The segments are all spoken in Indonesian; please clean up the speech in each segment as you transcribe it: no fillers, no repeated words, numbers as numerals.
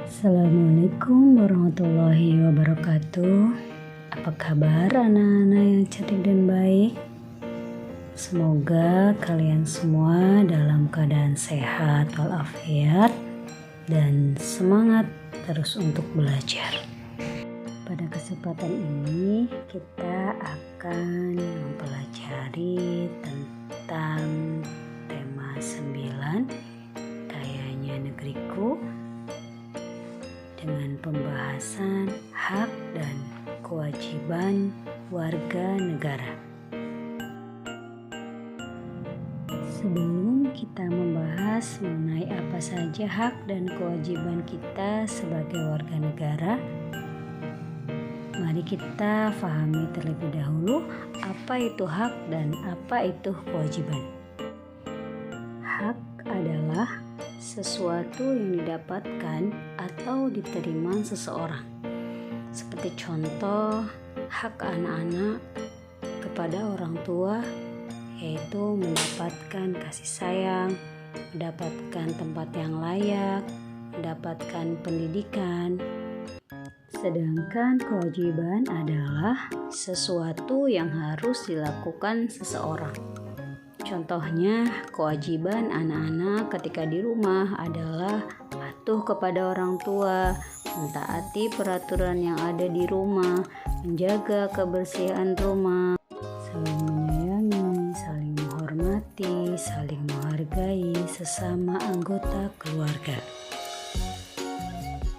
Assalamualaikum warahmatullahi wabarakatuh. Apa kabar anak-anak yang cantik dan baik? Semoga kalian semua dalam keadaan sehat walafiat dan semangat terus untuk belajar. Pada kesempatan ini kita akan mempelajari tentang tema 9 Kayanya Negeriku dengan pembahasan hak dan kewajiban warga negara. Sebelum kita membahas mengenai apa saja hak dan kewajiban kita sebagai warga negara, mari kita pahami terlebih dahulu apa itu hak dan apa itu kewajiban. Hak adalah sesuatu yang didapatkan atau diterima seseorang. Seperti contoh, hak anak-anak kepada orang tua yaitu mendapatkan kasih sayang, mendapatkan tempat yang layak, mendapatkan pendidikan. Sedangkan kewajiban adalah sesuatu yang harus dilakukan seseorang. Contohnya, kewajiban anak-anak ketika di rumah adalah patuh kepada orang tua, mentaati peraturan yang ada di rumah, menjaga kebersihan rumah, saling menyayangi, saling menghormati, saling menghargai sesama anggota keluarga.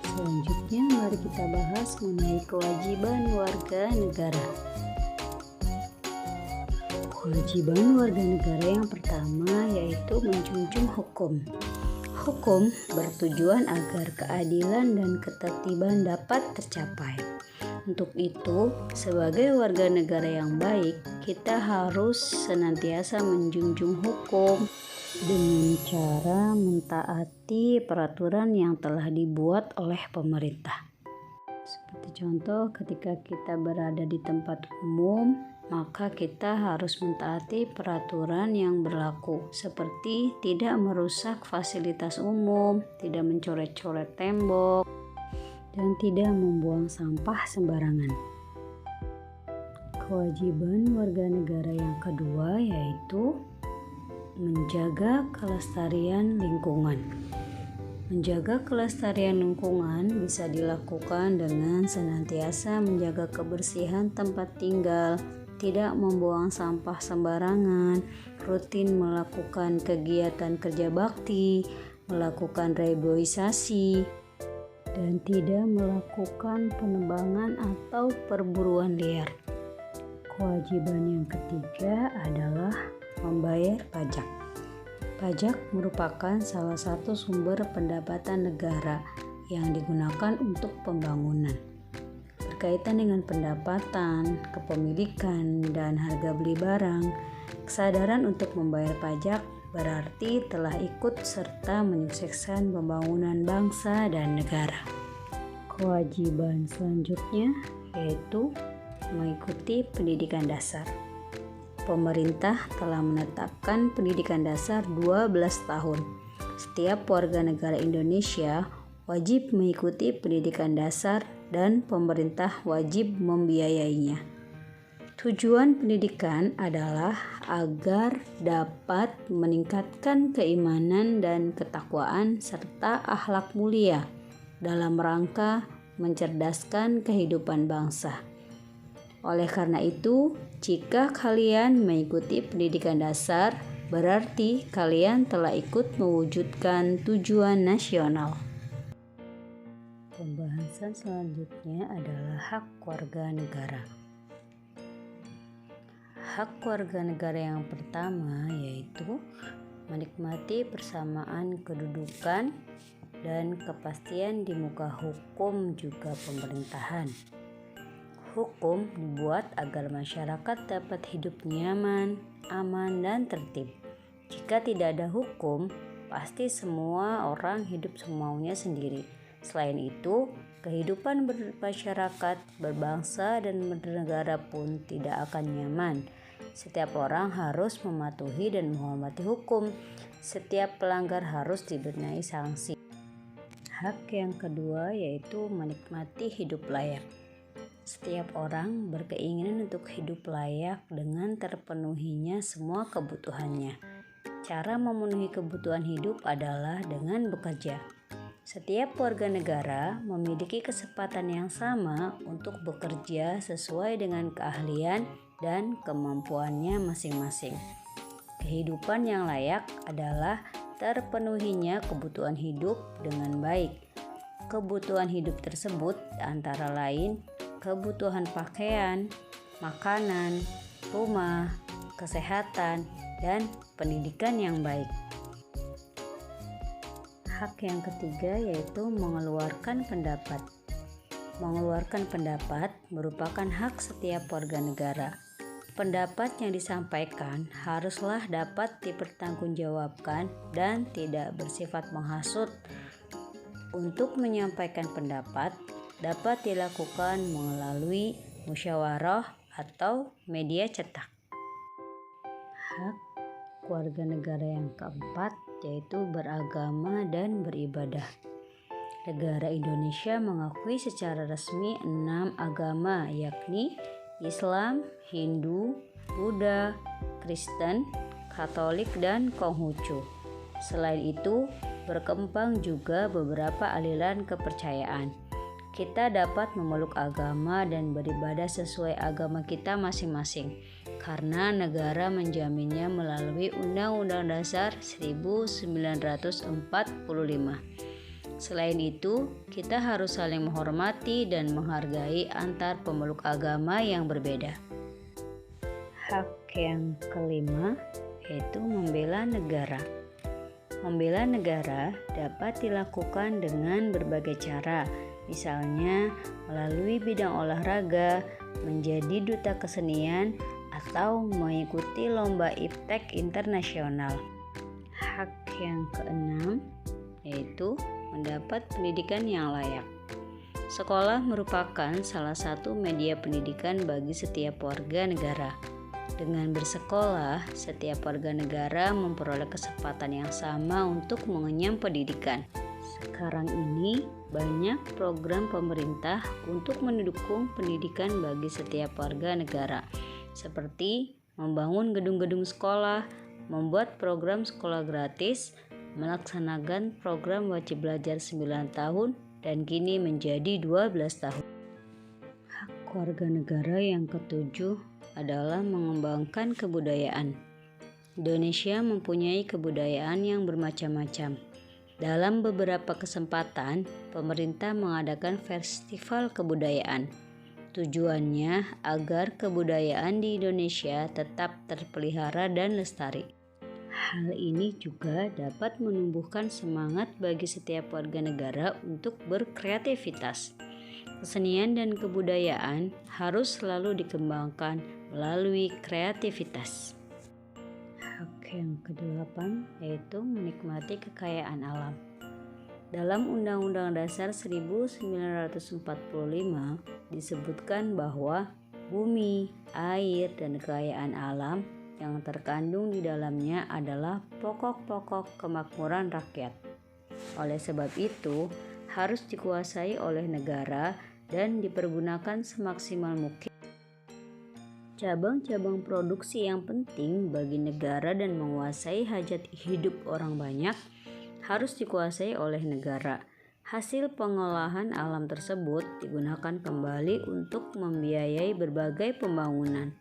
Selanjutnya, mari kita bahas mengenai kewajiban warga negara. Kewajiban warga negara yang pertama yaitu menjunjung hukum. Hukum bertujuan agar keadilan dan ketertiban dapat tercapai. Untuk itu, sebagai warga negara yang baik, kita harus senantiasa menjunjung hukum dengan cara mentaati peraturan yang telah dibuat oleh pemerintah. Seperti contoh, ketika kita berada di tempat umum, maka kita harus mentaati peraturan yang berlaku, seperti tidak merusak fasilitas umum, tidak mencoret-coret tembok, dan tidak membuang sampah sembarangan. Kewajiban warga negara yang kedua yaitu menjaga kelestarian lingkungan. Menjaga kelestarian lingkungan bisa dilakukan dengan senantiasa menjaga kebersihan tempat tinggal, tidak membuang sampah sembarangan, rutin melakukan kegiatan kerja bakti, melakukan reboisasi, dan tidak melakukan penebangan atau perburuan liar. Kewajiban yang ketiga adalah membayar pajak. Pajak merupakan salah satu sumber pendapatan negara yang digunakan untuk pembangunan. Berkaitan dengan pendapatan, kepemilikan, dan harga beli barang, kesadaran untuk membayar pajak berarti telah ikut serta menyukseskan pembangunan bangsa dan negara. Kewajiban selanjutnya yaitu mengikuti pendidikan dasar. Pemerintah telah menetapkan pendidikan dasar 12 tahun. Setiap warga negara Indonesia wajib mengikuti pendidikan dasar dan pemerintah wajib membiayainya. Tujuan pendidikan adalah agar dapat meningkatkan keimanan dan ketakwaan serta akhlak mulia dalam rangka mencerdaskan kehidupan bangsa. Oleh karena itu, jika kalian mengikuti pendidikan dasar, berarti kalian telah ikut mewujudkan tujuan nasional. Pembahasan selanjutnya adalah hak warga negara. Hak warga negara yang pertama yaitu menikmati persamaan kedudukan dan kepastian di muka hukum juga pemerintahan. Hukum dibuat agar masyarakat dapat hidup nyaman, aman, dan tertib. Jika tidak ada hukum, pasti semua orang hidup semaunya sendiri. Selain itu, kehidupan bermasyarakat, berbangsa, dan bernegara pun tidak akan nyaman. Setiap orang harus mematuhi dan menghormati hukum. Setiap pelanggar harus dibenai sanksi. Hak yang kedua yaitu menikmati hidup layak. Setiap orang berkeinginan untuk hidup layak dengan terpenuhinya semua kebutuhannya. Cara memenuhi kebutuhan hidup adalah dengan bekerja. Setiap warga negara memiliki kesempatan yang sama untuk bekerja sesuai dengan keahlian dan kemampuannya masing-masing. Kehidupan yang layak adalah terpenuhinya kebutuhan hidup dengan baik. Kebutuhan hidup tersebut antara lain kebutuhan pakaian, makanan, rumah, kesehatan, dan pendidikan yang baik. Hak yang ketiga yaitu mengeluarkan pendapat. Mengeluarkan pendapat merupakan hak setiap warga negara. Pendapat yang disampaikan haruslah dapat dipertanggungjawabkan dan tidak bersifat menghasut. Untuk menyampaikan pendapat dapat dilakukan melalui musyawarah atau media cetak. Hak warga negara yang keempat yaitu beragama dan beribadah. Negara Indonesia mengakui secara resmi 6 agama yakni Islam, Hindu, Buddha, Kristen, Katolik, dan Konghucu. Selain itu, berkembang juga beberapa aliran kepercayaan. Kita dapat memeluk agama dan beribadah sesuai agama kita masing-masing karena negara menjaminnya melalui Undang-Undang Dasar 1945. Selain itu, kita harus saling menghormati dan menghargai antar pemeluk agama yang berbeda. Hak yang kelima yaitu membela negara. Membela negara dapat dilakukan dengan berbagai cara. Misalnya melalui bidang olahraga, menjadi duta kesenian, atau mengikuti lomba iptek internasional. Hak yang keenam yaitu mendapat pendidikan yang layak. Sekolah merupakan salah satu media pendidikan bagi setiap warga negara. Dengan bersekolah, setiap warga negara memperoleh kesempatan yang sama untuk mengenyam pendidikan. Sekarang ini banyak program pemerintah untuk mendukung pendidikan bagi setiap warga negara, seperti membangun gedung-gedung sekolah, membuat program sekolah gratis, melaksanakan program wajib belajar 9 tahun, dan kini menjadi 12 tahun. Hak warga negara yang ketujuh adalah mengembangkan kebudayaan. Indonesia mempunyai kebudayaan yang bermacam-macam. Dalam beberapa kesempatan, pemerintah mengadakan festival kebudayaan. Tujuannya agar kebudayaan di Indonesia tetap terpelihara dan lestari. Hal ini juga dapat menumbuhkan semangat bagi setiap warga negara untuk berkreativitas. Kesenian dan kebudayaan harus selalu dikembangkan melalui kreativitas. Hak yang kedelapan yaitu menikmati kekayaan alam. Dalam Undang-Undang Dasar 1945 disebutkan bahwa bumi, air, dan kekayaan alam yang terkandung di dalamnya adalah pokok-pokok kemakmuran rakyat. Oleh sebab itu, harus dikuasai oleh negara dan dipergunakan semaksimal mungkin. Cabang-cabang produksi yang penting bagi negara dan menguasai hajat hidup orang banyak harus dikuasai oleh negara. Hasil pengolahan alam tersebut digunakan kembali untuk membiayai berbagai pembangunan.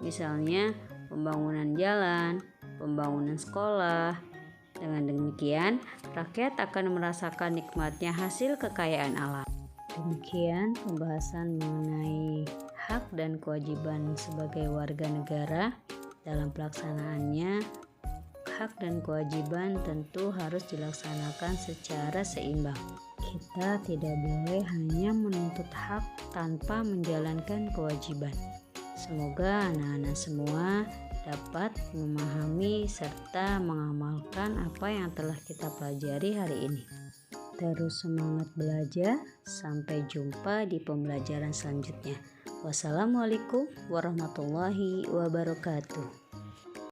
Misalnya pembangunan jalan, pembangunan sekolah. Dengan demikian, rakyat akan merasakan nikmatnya hasil kekayaan alam. Demikian pembahasan mengenai hak dan kewajiban sebagai warga negara. Dalam pelaksanaannya, hak dan kewajiban tentu harus dilaksanakan secara seimbang. Kita tidak boleh hanya menuntut hak tanpa menjalankan kewajiban. Semoga anak-anak semua dapat memahami serta mengamalkan apa yang telah kita pelajari hari ini. Terus semangat belajar, sampai jumpa di pembelajaran selanjutnya. Wassalamualaikum warahmatullahi wabarakatuh.